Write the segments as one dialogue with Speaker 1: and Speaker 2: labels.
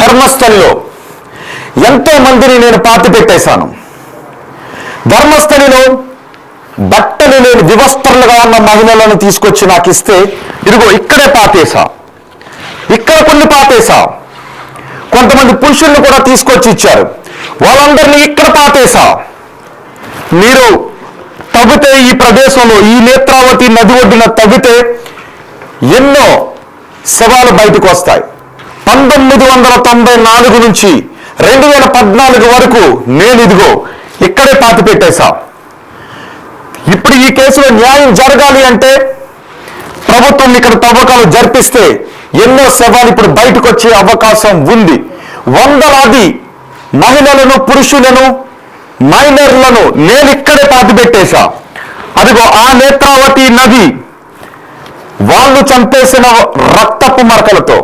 Speaker 1: ధర్మస్థలిలో ఎంతో మందిని నేను పాతి పెట్టేశాను. ధర్మస్థలిలో బట్టలు లేని వివస్త్రలుగా ఉన్న మహిళలను తీసుకొచ్చి నాకు ఇస్తే, ఇదిగో ఇక్కడే పాతేశా, ఇక్కడ కొన్ని పాతేశా. కొంతమంది పురుషుల్ని కూడా తీసుకొచ్చి ఇచ్చారు, వాళ్ళందరినీ ఇక్కడ పాతేశా. మీరు తవ్వితే ఈ ప్రదేశంలో, ఈ నేత్రావతి నది ఒడ్డున తవ్వితే ఎన్నో శవాలు బయటకు వస్తాయి. 1994 నుంచి 2014 వరకు నేను ఇదిగో ఇక్కడే పాతి పెట్టేశా. ఇప్పుడు ఈ కేసులో న్యాయం జరగాలి అంటే ప్రభుత్వం ఇక్కడ తవ్వకాలు జరిపిస్తే ఎన్నో శవాలు ఇప్పుడు బయటకు వచ్చే అవకాశం ఉంది. వందలాది మహిళలను, పురుషులను, మైనర్లను నేను ఇక్కడే పాతి పెట్టేశా. అదిగో ఆ నేత్రావతి నది వాళ్ళు చంపేసిన రక్తపు మరకలతో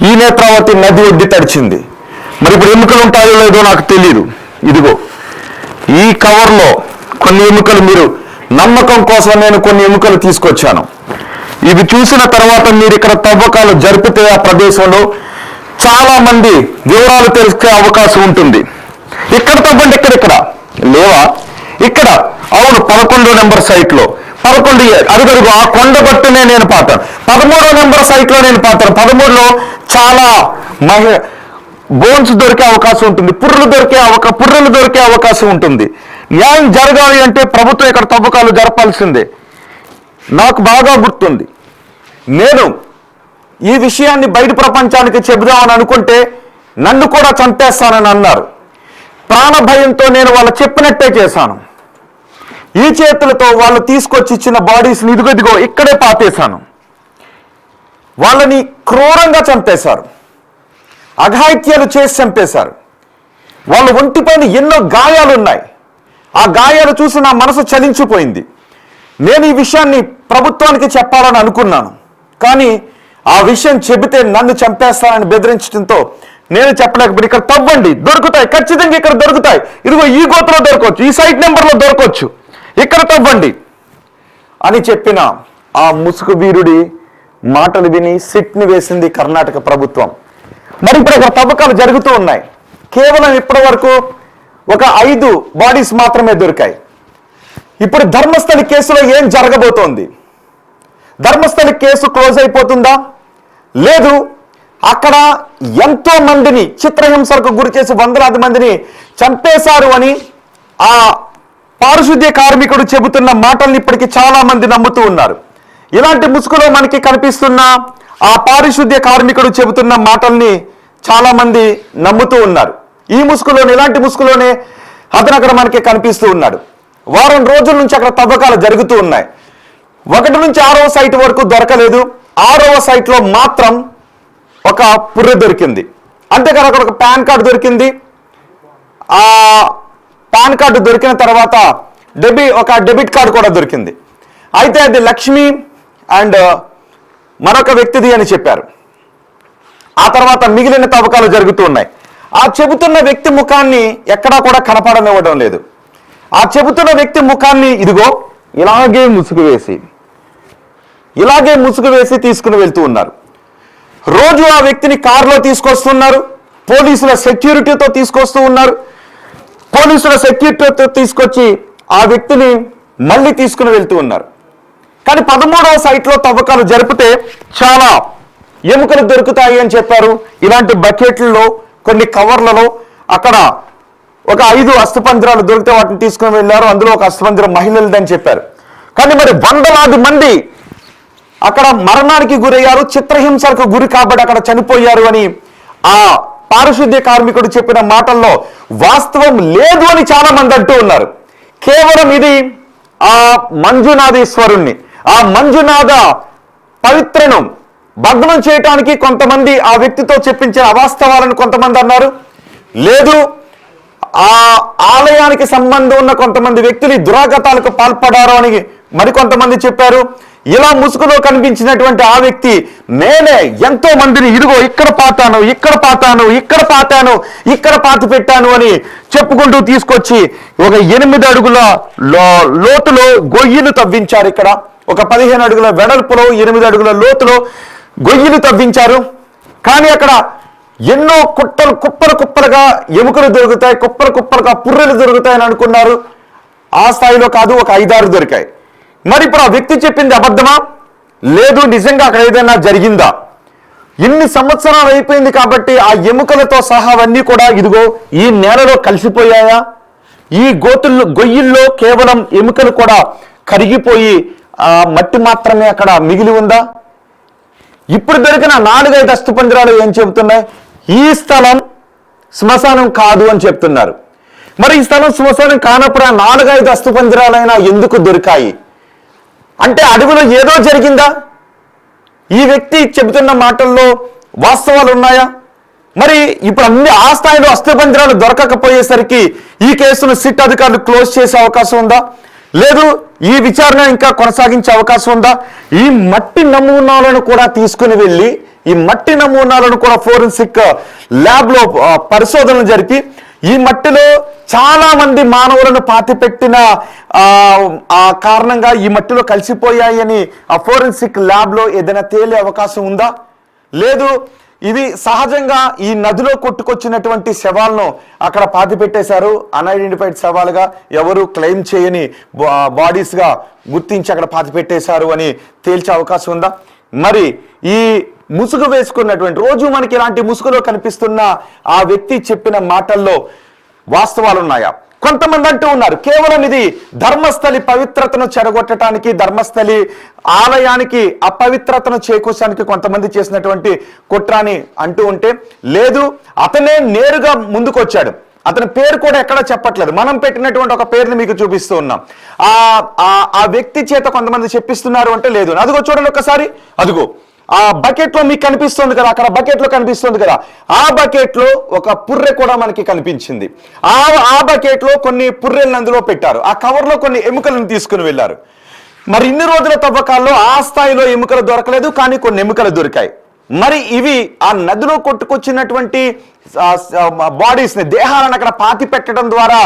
Speaker 1: ఈ నేత్రావతి నది ఒడ్డి తడిచింది. మరి ఇప్పుడు ఎముకలు ఉంటాయో లేదో నాకు తెలియదు. ఇదిగో ఈ కవర్లో కొన్ని ఎముకలు, మీరు నమ్మకం కోసం నేను కొన్ని ఎముకలు తీసుకొచ్చాను. ఇవి చూసిన తర్వాత మీరు ఇక్కడ తవ్వకాలు జరిపితే ఆ ప్రదేశంలో చాలా మంది వివరాలు తెలుసుకునే అవకాశం ఉంటుంది. ఇక్కడ తవ్వండి, ఇక్కడ లేవా? ఇక్కడ అవును, 11వ నెంబర్ సైట్లో 11 అడుగు ఆ కొండగట్టునే నేను పాతాను. 13వ నెంబర్ సైట్లో నేను పాతాను. 13లో చాలా బోన్స్ దొరికే అవకాశం ఉంటుంది, పుర్రెలు దొరికే అవకాశం ఉంటుంది. న్యాయం జరగాలి అంటే ప్రభుత్వం ఇక్కడ తవ్వకాలు జరపాల్సిందే. నాకు బాగా గుర్తుంది, నేను ఈ విషయాన్ని బయట ప్రపంచానికి చెబుదామని అనుకుంటే నన్ను కూడా చంపేస్తానని అన్నారు. ప్రాణ భయంతో నేను వాళ్ళు చెప్పినట్టే చేశాను. ఈ చేతులతో వాళ్ళు తీసుకొచ్చి ఇచ్చిన బాడీస్ని ఇదిగో ఇక్కడే పాతేశాను. వాళ్ళని క్రూరంగా చంపేశారు, అఘాయిత్యాలు చేసి చంపేశారు. వాళ్ళ ఒంటిపైన ఎన్నో గాయాలున్నాయి. ఆ గాయాలు చూసి నా మనసు చలించిపోయింది. నేను ఈ విషయాన్ని ప్రభుత్వానికి చెప్పాలని అనుకున్నాను, కానీ ఆ విషయం చెబితే నన్ను చంపేస్తానని బెదిరించడంతో నేను చెప్పలేకపోతే, ఇక్కడ తవ్వండి, దొరుకుతాయి, ఖచ్చితంగా ఇక్కడ దొరుకుతాయి, ఇదిగో ఈ గోత్రలో దొరకవచ్చు, ఈ సైట్ నెంబర్లో దొరకవచ్చు, ఇక్కడ తవ్వండి అని చెప్పిన ఆ ముసుగు వీరుడి మాటలు విని సిట్ని వేసింది కర్ణాటక ప్రభుత్వం. మరి ఇప్పుడు ఇక్కడ తవ్వకాలు జరుగుతూ ఉన్నాయి. కేవలం ఇప్పటి వరకు ఒక 5 బాడీస్ మాత్రమే దొరికాయి. ఇప్పుడు ధర్మస్థలి కేసులో ఏం జరగబోతోంది? ధర్మస్థలి కేసు క్లోజ్ అయిపోతుందా? లేదు, అక్కడ ఎంతో మందిని చిత్రహింసలకు గురి చేసి వందలాది మందిని చంపేశారు అని ఆ పారిశుద్ధ్య కార్మికుడు చెబుతున్న మాటల్ని ఇప్పటికీ చాలా మంది నమ్ముతూ ఉన్నారు. ఇలాంటి ముసుగులో మనకి కనిపిస్తున్న ఆ పారిశుద్ధ్య కార్మికుడు చెబుతున్న మాటల్ని చాలా మంది నమ్ముతూ ఉన్నారు. ఈ ముసుగులోనే, ఇలాంటి ముసుగులోనే అతను అక్కడ మనకి కనిపిస్తూ ఉన్నాడు. వారం రోజుల నుంచి అక్కడ తవ్వకాలు జరుగుతూ ఉన్నాయి. 1 నుంచి 6వ సైట్ వరకు దొరకలేదు. 6వ సైట్లో మాత్రం ఒక పుర్రె దొరికింది. అంతేకాదు అక్కడ ఒక పాన్ కార్డు దొరికింది. ఆ పాన్ కార్డు దొరికిన తర్వాత ఒక డెబిట్ కార్డు కూడా దొరికింది. అయితే అది లక్ష్మి అండ్ మరొక వ్యక్తిది అని చెప్పారు. ఆ తర్వాత మిగిలిన తవ్వకాలు జరుగుతూ ఉన్నాయి. ఆ చెబుతున్న వ్యక్తి ముఖాన్ని ఎక్కడా కూడా కనపడనివ్వడం లేదు. ఆ చెబుతున్న వ్యక్తి ముఖాన్ని ఇదిగో ఇలాగే ముసుగు వేసి తీసుకుని వెళ్తూ ఉన్నారు. రోజు ఆ వ్యక్తిని కారులో తీసుకొస్తున్నారు, పోలీసుల సెక్యూరిటీతో తీసుకొస్తూ ఉన్నారు. పోలీసుల సెక్యూరిటీతో తీసుకొచ్చి ఆ వ్యక్తిని మళ్ళీ తీసుకుని వెళ్తూ ఉన్నారు. కానీ 13వ సైట్లో తవ్వకాలు జరిపితే చాలా ఎముకలు దొరుకుతాయి అని చెప్పారు. ఇలాంటి బకెట్లలో, కొన్ని కవర్లలో అక్కడ ఒక 5 అస్థిపంజరాలు దొరికితే వాటిని తీసుకుని వెళ్ళారు. అందులో ఒక అస్థిపంజరం మహిళలదని చెప్పారు. కానీ మరి వందలాది మంది అక్కడ మరణానికి గురయ్యారు, చిత్రహింసలకు గురి కాబట్టి అక్కడ చనిపోయారు అని ఆ పారిశుద్ధ్య కార్మికుడు చెప్పిన మాటల్లో వాస్తవం లేదు అని చాలా మంది అంటూ ఉన్నారు. కేవలం ఇది ఆ మంజునాథేశ్వరుణ్ణి, ఆ మంజునాథ పవిత్రను భగ్నం చేయటానికి కొంతమంది ఆ వ్యక్తితో చెప్పించిన అవాస్తవాలను కొంతమంది అన్నారు. లేదు, ఆ ఆలయానికి సంబంధం ఉన్న కొంతమంది వ్యక్తులు దురాగతాలకు పాల్పడారు అని మరికొంతమంది చెప్పారు. ఇలా ముసుగులో కనిపించినటువంటి ఆ వ్యక్తి నేనే ఎంతో మందిని ఇదిగో ఇక్కడ పాతాను, ఇక్కడ పాతి పెట్టాను అని చెప్పుకుంటూ తీసుకొచ్చి ఒక 8 అడుగుల లోతులో గొయ్యిలు తవ్వించారు. ఇక్కడ ఒక 15 అడుగుల వెడల్పులో 8 అడుగుల లోతులో గొయ్యిలు తవ్వించారు. కానీ అక్కడ ఎన్నో కుప్పలుగా ఎముకలు దొరుకుతాయి, కుప్పలుగా పుర్రెలు దొరుకుతాయని అనుకున్నారు. ఆ స్థాయిలో కాదు, ఒక 5-6 దొరికాయి. మరి ఇప్పుడు ఆ వ్యక్తి చెప్పింది అబద్ధమా, లేదు నిజంగా అక్కడ ఏదైనా జరిగిందా? ఇన్ని సంవత్సరాలు అయిపోయింది కాబట్టి ఆ ఎముకలతో సహా అవన్నీ కూడా ఇదిగో ఈ నేలలో కలిసిపోయాయా? ఈ గొయ్యిల్లో కేవలం ఎముకలు కూడా కరిగిపోయి ఆ మట్టి మాత్రమే అక్కడ మిగిలి ఉందా? ఇప్పుడు దొరికిన 4-5 అస్థిపంజరాలు ఏం చెబుతున్నాయి? ఈ స్థలం శ్మశానం కాదు అని చెప్తున్నారు. మరి ఈ స్థలం శ్మశానం కానప్పుడు ఆ 4-5 అస్థిపంజరాలైనా ఎందుకు దొరికాయి? అంటే అడవిలో ఏదో జరిగిందా? ఈ వ్యక్తి చెబుతున్న మాటల్లో వాస్తవాలు ఉన్నాయా? మరి ఇప్పుడు అన్ని ఆ స్థాయిలో అస్థిపంజరాలు దొరకకపోయేసరికి ఈ కేసును సిట్ అధికారులు క్లోజ్ చేసే అవకాశం ఉందా? లేదు ఈ విచారణ ఇంకా కొనసాగించే అవకాశం ఉందా? ఈ మట్టి నమూనాలను కూడా తీసుకుని వెళ్ళి ఈ మట్టి నమూనాలను కూడా ఫోరెన్సిక్ ల్యాబ్లో పరిశోధనలు జరిపి ఈ మట్టిలో చాలా మంది మానవులను పాతిపెట్టిన ఆ కారణంగా ఈ మట్టిలో కలిసిపోయాయని ఆ ఫోరెన్సిక్ ల్యాబ్లో ఏదైనా తేలే అవకాశం ఉందా? లేదు ఇవి సహజంగా ఈ నదిలో కొట్టుకొచ్చినటువంటి శవాలను అక్కడ పాతిపెట్టేశారు, అన్ఐడెంటిఫైడ్ శవాలుగా ఎవరు క్లెయిమ్ చేయని బాడీస్గా గుర్తించి అక్కడ పాతిపెట్టేశారు అని తేల్చే అవకాశం ఉందా? మరి ఈ ముసుగు వేసుకున్నటువంటి రోజు మనకి ఇలాంటి ముసుగులో కనిపిస్తున్న ఆ వ్యక్తి చెప్పిన మాటల్లో వాస్తవాలు ఉన్నాయా? కొంతమంది అంటూ ఉన్నారు కేవలం ఇది ధర్మస్థలి పవిత్రతను చెడగొట్టడానికి, ధర్మస్థలి ఆలయానికి అపవిత్రతను చేకూర్చడానికి కొంతమంది చేసినటువంటి కుట్రాని అంటూ ఉంటే, లేదు అతనే నేరుగా ముందుకు వచ్చాడు. అతని పేరు కూడా ఎక్కడా చెప్పట్లేదు, మనం పెట్టినటువంటి ఒక పేరుని మీకు చూపిస్తూ ఉన్నాం. ఆ వ్యక్తి చేత కొంతమంది చెప్పిస్తున్నారు అంటే లేదు. అదిగో చూడండి ఒక్కసారి, అదిగో ఆ బకెట్ లో మీకు కనిపిస్తుంది కదా, అక్కడ బకెట్ లో కనిపిస్తుంది కదా, ఆ బకెట్ లో ఒక పుర్రె కూడా మనకి కనిపించింది. ఆ బకెట్ లో కొన్ని పుర్రెలను అందులో పెట్టారు, ఆ కవర్ లో కొన్ని ఎముకలను తీసుకుని వెళ్ళారు. మరి ఇన్ని రోజుల తవ్వకాల్లో ఆ స్థాయిలో ఎముకలు దొరకలేదు, కానీ కొన్ని ఎముకలు దొరికాయి. మరి ఇవి ఆ నదిలో కొట్టుకొచ్చినటువంటి బాడీస్ ని, దేహాలను అక్కడ పాతి పెట్టడం ద్వారా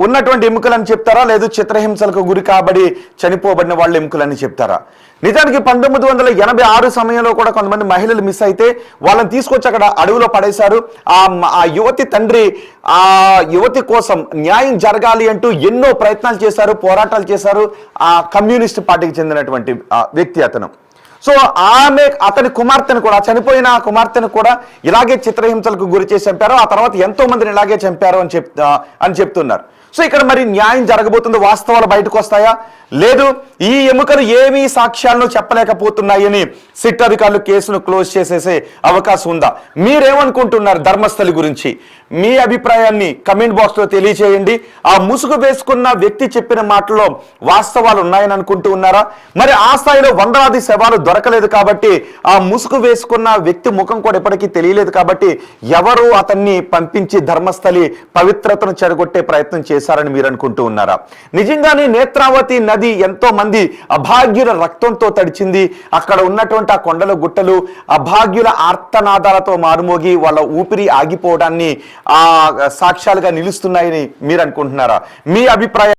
Speaker 1: ఉన్నటువంటి ఎముకలని చెప్తారా, లేదు చిత్రహింసలకు గురి కాబడి చనిపోబడిన వాళ్ళ ఎముకలని చెప్తారా? నిజానికి 1986 సమయంలో కూడా కొంతమంది మహిళలు మిస్ అయితే వాళ్ళని తీసుకొచ్చి అక్కడ అడవిలో పడేశారు. ఆ యువతి తండ్రి ఆ యువతి కోసం న్యాయం జరగాలి అంటూ ఎన్నో ప్రయత్నాలు చేశారు, పోరాటాలు చేశారు. ఆ కమ్యూనిస్ట్ పార్టీకి చెందినటువంటి వ్యక్తి అతను. సో అతని కుమార్తెను కూడా, చనిపోయిన కుమార్తెను కూడా ఇలాగే చిత్రహింసలకు గురి చేసి చంపారు. ఆ తర్వాత ఎంతో మందిని ఇలాగే చంపారు అని చెప్తున్నారు. సో ఇక్కడ మరి న్యాయం జరగబోతుందో, వాస్తవాలు బయటకు వస్తాయా? లేదు ఈ ఎముకలు ఏమీ సాక్ష్యాలను చెప్పలేకపోతున్నాయని సిట్ అధికారులు కేసును క్లోజ్ చేసేసే అవకాశం ఉందా? మీరేమనుకుంటున్నారు ధర్మస్థలి గురించి? మీ అభిప్రాయాన్ని కమెంట్ బాక్స్ లో తెలియచేయండి. ఆ ముసుగు వేసుకున్న వ్యక్తి చెప్పిన మాటలో వాస్తవాలు ఉన్నాయని అనుకుంటూ ఉన్నారా? మరి ఆ స్థాయిలో వందలాది శవాలు దొరకలేదు కాబట్టి, ఆ ముసుగు వేసుకున్న వ్యక్తి ముఖం కూడా ఎప్పటికీ తెలియలేదు కాబట్టి ఎవరు అతన్ని పంపించి ధర్మస్థలి పవిత్రతను చెడగొట్టే ప్రయత్నం చేశారని మీరు అనుకుంటూ ఉన్నారా? నిజంగానే నేత్రావతి నది ఎంతో మంది అభాగ్యుల రక్తంతో తడిచింది. అక్కడ ఉన్నటువంటి ఆ కొండల గుట్టలు అభాగ్యుల ఆర్తనాదాలతో మారుమోగి వాళ్ళ ఊపిరి ఆగిపోవడాన్ని ఆ సాక్ష్యాలుగా నిలుస్తున్నాయని మీరు అనుకుంటున్నారా? మీ అభిప్రాయం